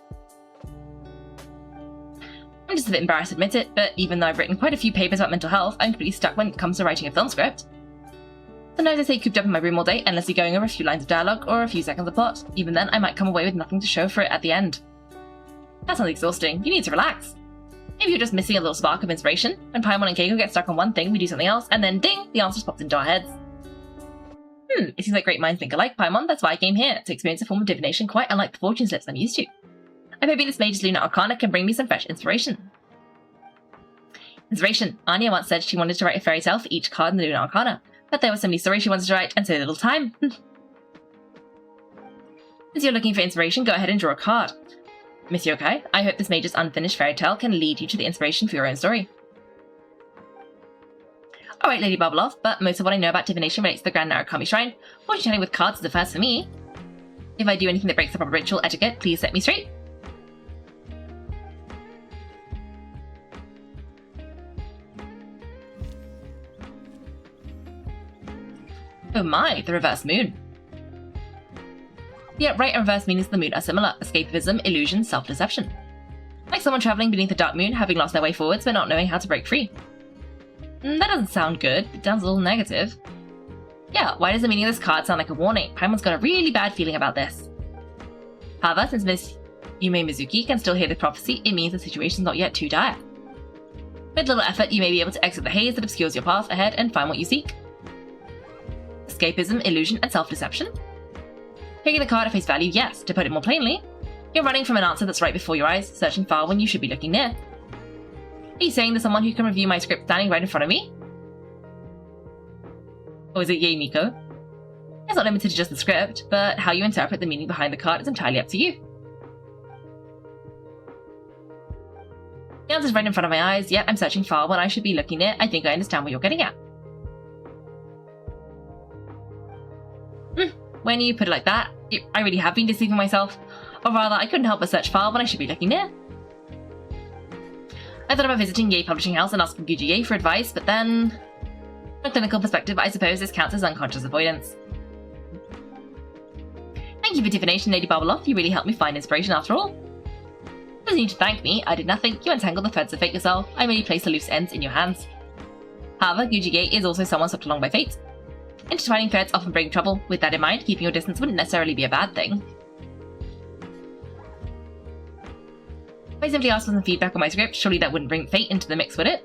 I'm just a bit embarrassed to admit it, but even though I've written quite a few papers about mental health, I'm completely stuck when it comes to writing a film script. Sometimes I stay cooped up in my room all day, endlessly going over a few lines of dialogue or a few seconds of plot. Even then, I might come away with nothing to show for it at the end. That sounds exhausting. You need to relax. Maybe you're just missing a little spark of inspiration. When Paimon and Kaiko get stuck on one thing, we do something else, and then ding, the answers popped into our heads. It seems like great minds think alike, Paimon. That's why I came here, to experience a form of divination quite unlike the fortune slips I'm used to. I'm hoping this mage's Lunar Arcana can bring me some fresh inspiration. Inspiration. Anya once said she wanted to write a fairy tale for each card in the Lunar Arcana, but there were so many stories she wanted to write and so little time. Since you're looking for inspiration, go ahead and draw a card. Miss Yokai, I hope this mage's unfinished fairy tale can lead you to the inspiration for your own story. Alright, Lady Barbeloth, but most of what I know about divination relates to the Grand Narukami Shrine. Fortune telling with cards is a first for me. If I do anything that breaks the proper ritual etiquette, please set me straight. Oh my, the reverse moon. The upright and reverse meanings of the moon are similar: escapism, illusion, self-deception. Like someone travelling beneath the dark moon, having lost their way forwards but not knowing how to break free. That doesn't sound good. It sounds a little negative. Yeah, why does the meaning of this card sound like a warning? Paimon's got a really bad feeling about this. However, since Miss Yume Mizuki can still hear the prophecy, it means the situation's not yet too dire. With little effort, you may be able to exit the haze that obscures your path ahead and find what you seek. Escapism, illusion, and self-deception? Taking the card at face value, yes. To put it more plainly, you're running from an answer that's right before your eyes, searching far when you should be looking near. Are you saying there's someone who can review my script standing right in front of me? Or is it Yay Miko? It's not limited to just the script, but how you interpret the meaning behind the card is entirely up to you. The answer's right in front of my eyes, yet I'm searching far when I should be looking near. I think I understand what you're getting at. When you put it like that, I really have been deceiving myself. Or rather, I couldn't help but search far when I should be looking near. I thought about visiting Yay Publishing House and asking Guji Yay for advice, but then... From a clinical perspective, I suppose this counts as unconscious avoidance. Thank you for divination, Lady Barbeloth. You really helped me find inspiration after all. You don't need to thank me. I did nothing. You untangled the threads of fate yourself. I merely placed the loose ends in your hands. However, Guji Yay is also someone swept along by fate. Intertwining threads often bring trouble. With that in mind, keeping your distance wouldn't necessarily be a bad thing. If I simply asked for some feedback on my script, surely that wouldn't bring fate into the mix, would it?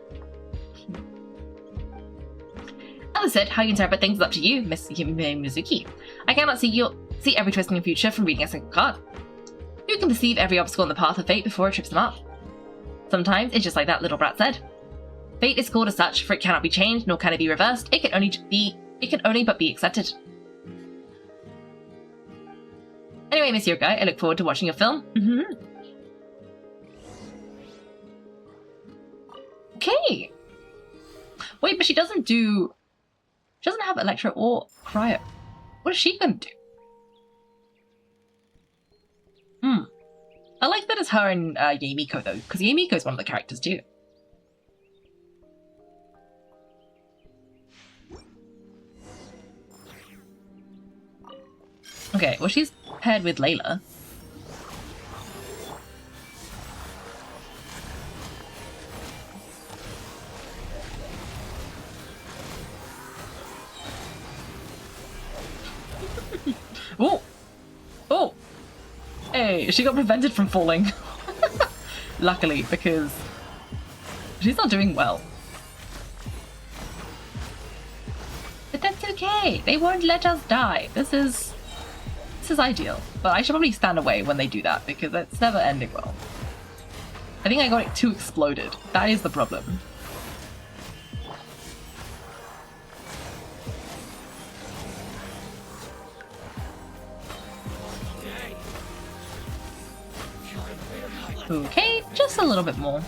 As I said, how you interpret things is up to you, Miss Yume Mizuki. I cannot see every twist in your future from reading a single card. You can perceive every obstacle in the path of fate before it trips them up. Sometimes it's just like that little brat said. Fate is called as such, for it cannot be changed, nor can it be reversed. It can only but be accepted. Anyway, Miss Yokai, I look forward to watching your film. Okay. Wait, but she doesn't have Electro or Cryo. What is she gonna do? I like that it's her and Yay Miko though, because Yay Miko is one of the characters too. Okay, well she's paired with Layla. Oh! Oh! Hey, she got prevented from falling. Luckily, because she's not doing well. But that's okay. They won't let us die. This is ideal. But I should probably stand away when they do that, because it's never ending well. I think I got it too exploded. That is the problem. Okay, just a little bit more.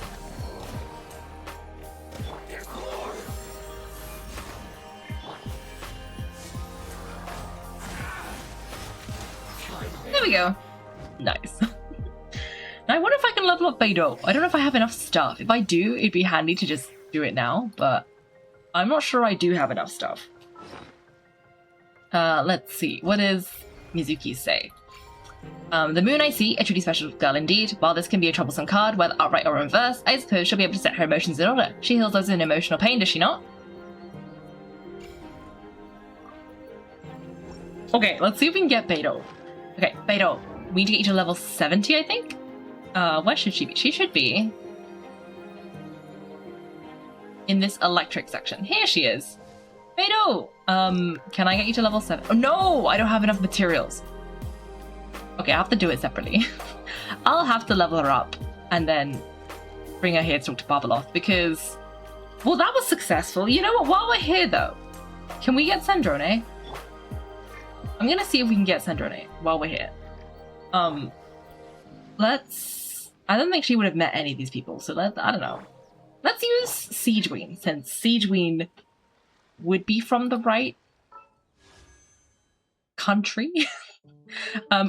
we go. Nice. Now I wonder if I can level up Beidou. I don't know if I have enough stuff. If I do, it'd be handy to just do it now, but I'm not sure I do have enough stuff. Let's see. What does Mizuki say? The moon I see, a truly special girl indeed. While this can be a troublesome card, whether upright or reverse, I suppose she'll be able to set her emotions in order. She heals those in emotional pain, does she not? Okay, let's see if we can get Beidou. Okay, Beidou, we need to get you to level 70, I think? Where should she be? She should be in this electric section. Here she is. Beidou! Can I get you to level 7? Oh, no! I don't have enough materials. Okay, I have to do it separately. I'll have to level her up and then bring her here to talk to Barbeloth because, well, that was successful. You know what? While we're here, though, can we get Sandrone? I'm gonna see if we can get Sandrone while we're here. I don't think she would have met any of these people, so I don't know. Let's use Siegeween, since Siegeween would be from the right country.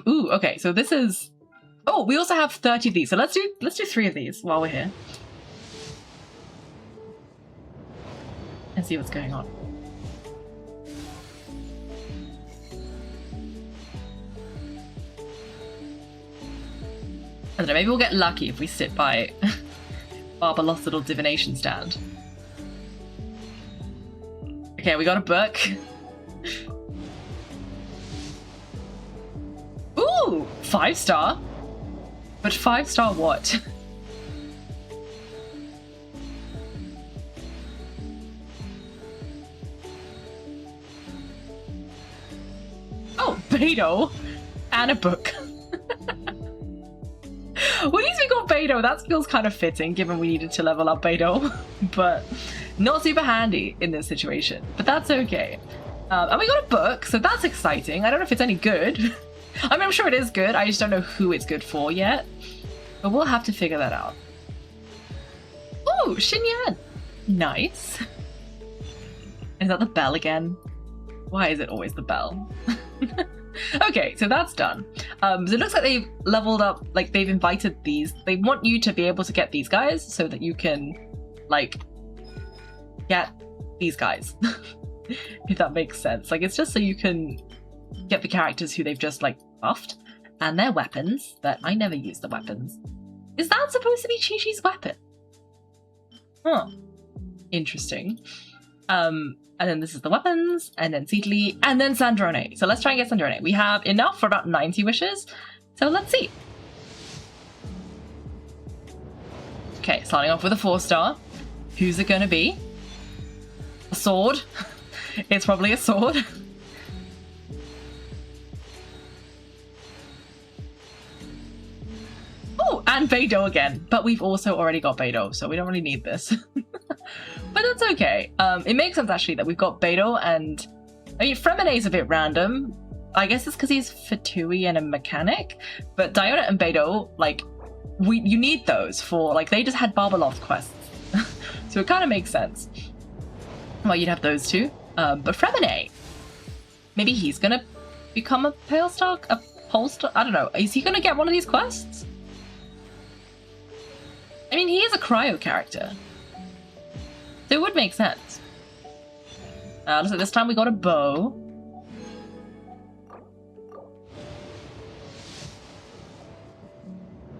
Ooh, okay, so this is... Oh, we also have 30 of these, so let's do 3 of these while we're here. And see what's going on. I don't know, maybe we'll get lucky if we sit by Barbeloth's little divination stand. Okay, we got a book. Ooh, 5-star. But 5-star what? Oh, Beidou. And a book. Well, at least we got Beidou. That feels kind of fitting, given we needed to level up Beidou. But not super handy in this situation. But that's okay. And we got a book, so that's exciting. I don't know if it's any good. I mean, I'm sure it is good. I just don't know who it's good for yet. But we'll have to figure that out. Ooh, Xinyan. Nice. Is that the bell again? Why is it always the bell? Okay, so that's done. So it looks like they've leveled up, like they've invited these. They want you to be able to get these guys so that you can, like, get these guys. If that makes sense. Like, it's just so you can get the characters who they've just, like, buffed. And their weapons, but I never use the weapons. Is that supposed to be Chi-Chi's weapon? Huh. Interesting. And then this is the weapons, and then Seedly, and then Sandrone. So let's try and get Sandrone. We have enough for about 90 wishes, so let's see. Okay, starting off with a 4-star. Who's it gonna be? A sword. It's probably a sword. Oh, and Beidou again. But we've also already got Beidou, so we don't really need this. But that's okay. It makes sense, actually, that we've got Beidou and... I mean, Fremene's a bit random. I guess it's because he's Fatui and a mechanic. But Diona and Beidou, like, you need those for... Like, they just had Barbeloth quests. So it kind of makes sense. Well, you'd have those two. But Fremene... Maybe he's gonna become a Pale Star? A Pole Star? I don't know. Is he gonna get one of these quests? I mean, he is a cryo character. So it would make sense. Looks like this time we got a bow.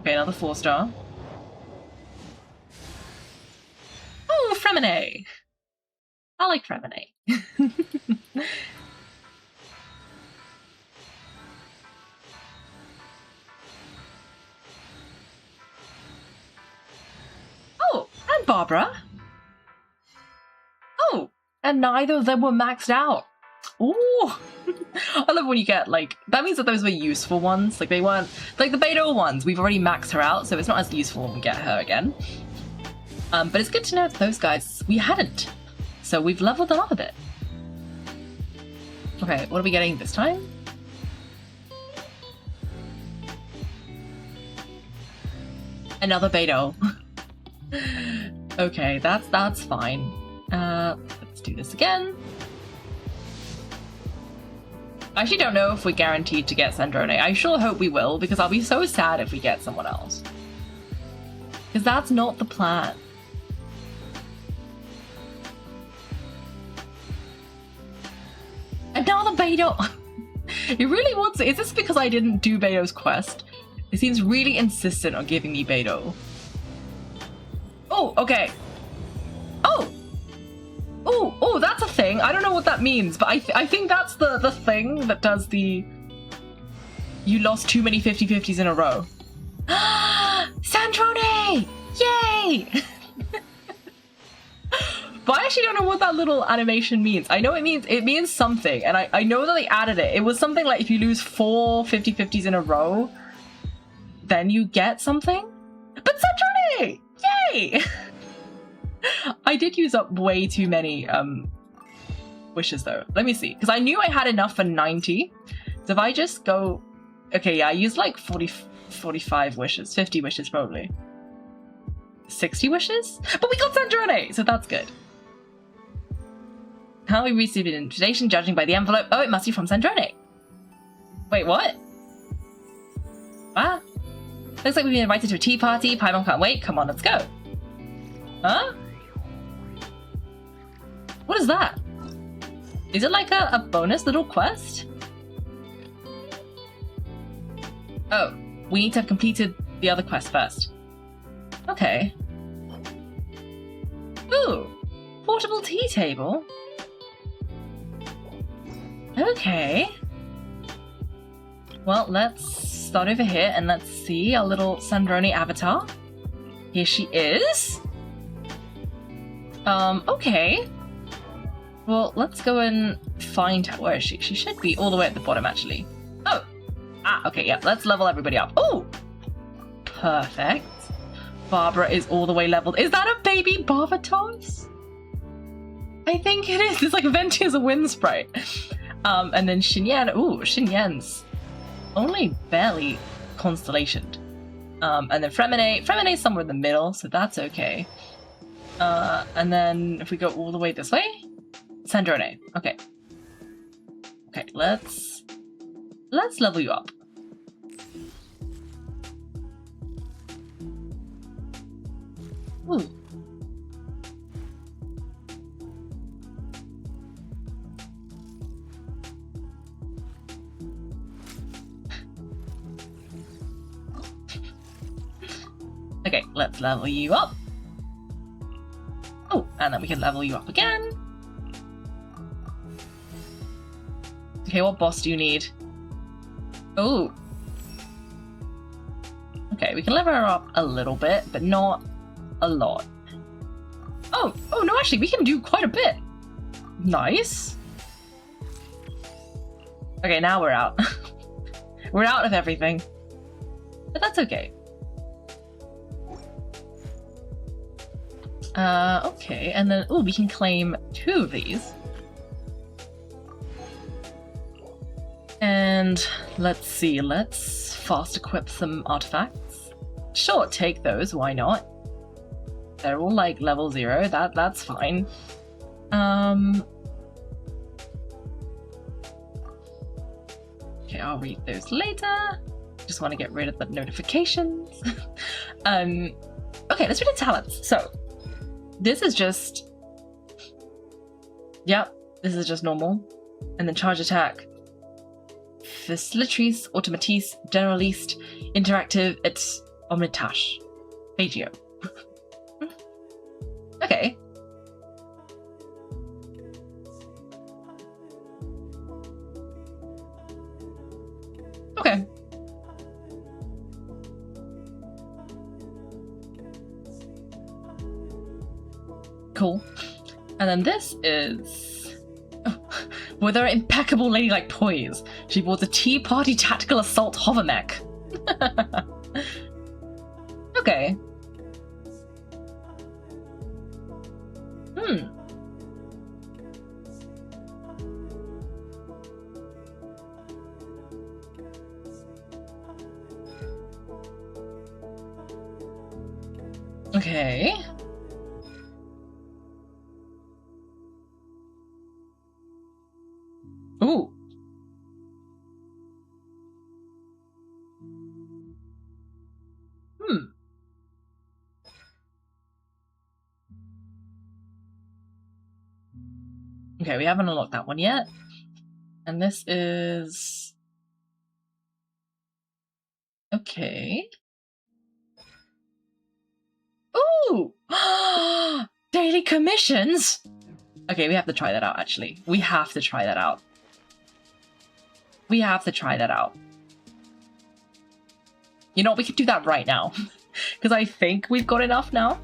Okay, another 4-star. Oh, Fremene! I like Fremene. Oh, and Barbara. Oh, and neither of them were maxed out. Ooh. I love when you get, like, that means that those were useful ones. Like, they weren't, like the Beidou ones, we've already maxed her out, so it's not as useful when we get her again. But it's good to know that those guys, we hadn't. So we've leveled them up a bit. Okay, what are we getting this time? Another Beidou. Okay, that's fine. Let's do this again. I actually don't know if we're guaranteed to get Sandrone. I sure hope we will, because I'll be so sad if we get someone else. Because that's not the plan. And now the Beto! It really wants it. Is this because I didn't do Beto's quest? It seems really insistent on giving me Beto. Oh, okay. Oh! Oh, that's a thing. I don't know what that means, but I think that's the thing that does the... You lost too many 50-50s in a row. Sandrone! Yay! But I actually don't know what that little animation means. I know it means something, and I know that they added it. It was something like if you lose 4 50-50s in a row, then you get something. But Sandrone! Yay! I did use up way too many wishes though. Let me see, because I knew I had enough for 90. So if I just go... Okay, yeah, I used like 45 wishes, 50 wishes probably. 60 wishes? But we got Sandrone, so that's good. How we received an invitation judging by the envelope. Oh, it must be from Sandrone. Wait, what? Ah. Looks like we've been invited to a tea party. Paimon can't wait. Come on, let's go. Huh? What is that? Is it like a bonus little quest? Oh, we need to have completed the other quest first. Okay. Ooh, portable tea table. Okay. Well, let's start over here and let's see our little Sandrone avatar. Here she is. Okay. Well, let's go and find her. Where is she? She should be all the way at the bottom, actually. Oh! Ah, okay, yeah. Let's level everybody up. Oh! Perfect. Barbara is all the way leveled. Is that a baby Barbeloth? I think it is. It's like Venti as a wind sprite. And then Xinyan. Ooh, Xinyan's only barely constellationed. And then Fremene's somewhere in the middle, so that's okay. And then if we go all the way this way, Sandrone. Okay. Okay, let's level you up. Ooh. Okay, let's level you up. Oh, and then we can level you up again. Okay, what boss do you need? Oh. Okay, we can level her up a little bit, but not a lot. Oh, no, actually, we can do quite a bit. Nice. Okay, now we're out. We're out of everything. But that's okay. Okay, and then, we can claim 2 of these. And let's see, let's fast equip some artifacts. Sure, take those, why not? They're all like level 0, that's fine. Okay, I'll read those later. Just want to get rid of the notifications. Okay, let's read the talents. So, this is just... Yep, this is just normal. And then charge attack. Facilitatrice, Automatrice, Generaliste, Interactive, et Omnitage. Agio. Okay. Okay. Cool. And then this is... with her impeccable ladylike poise, she boards a Tea Party Tactical Assault Hovermech. Okay. Okay. Ooh. Okay, we haven't unlocked that one yet. And this is... Okay. Ooh! Daily commissions! Okay, we have to try that out, actually. We have to try that out. We have to try that out. You know, we could do that right now. Because I think we've got enough now.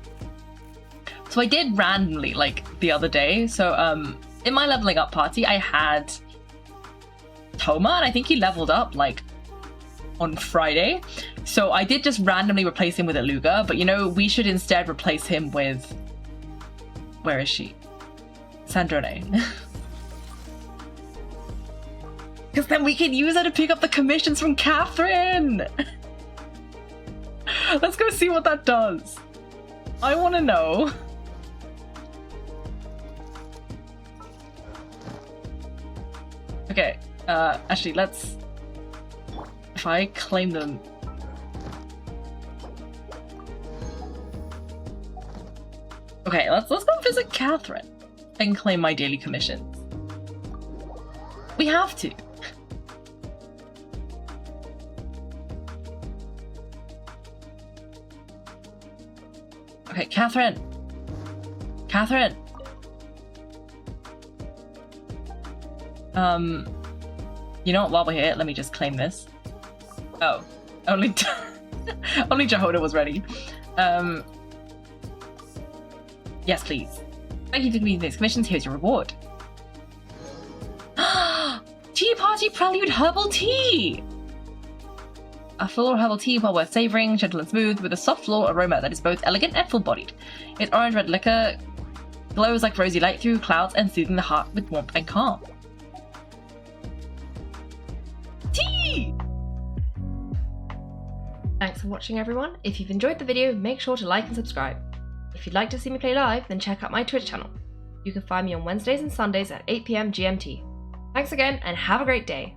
So I did randomly, like, the other day. So, in my leveling up party, I had Toma, and I think he leveled up, like, on Friday. So I did just randomly replace him with Aluga, but you know, we should instead replace him with... Where is she? Sandrone. Because then we can use her to pick up the commissions from Catherine! Let's go see what that does. I want to know. Okay, actually, let's... If I claim them... Okay, let's go visit Catherine and claim my daily commissions. We have to. Okay, Catherine. Catherine. You know what, while we're here, let me just claim this. Oh, only only Jehoda was ready. Yes, please. Thank you for completing these commissions. Here's your reward. Tea Party Prelude Herbal Tea! A floral herbal tea well worth savouring, gentle and smooth, with a soft floral aroma that is both elegant and full-bodied. Its orange-red liquor glows like rosy light through clouds and soothing the heart with warmth and calm. Tea! Thanks for watching, everyone. If you've enjoyed the video, make sure to like and subscribe. If you'd like to see me play live, then check out my Twitch channel. You can find me on Wednesdays and Sundays at 8 PM GMT. Thanks again, and have a great day.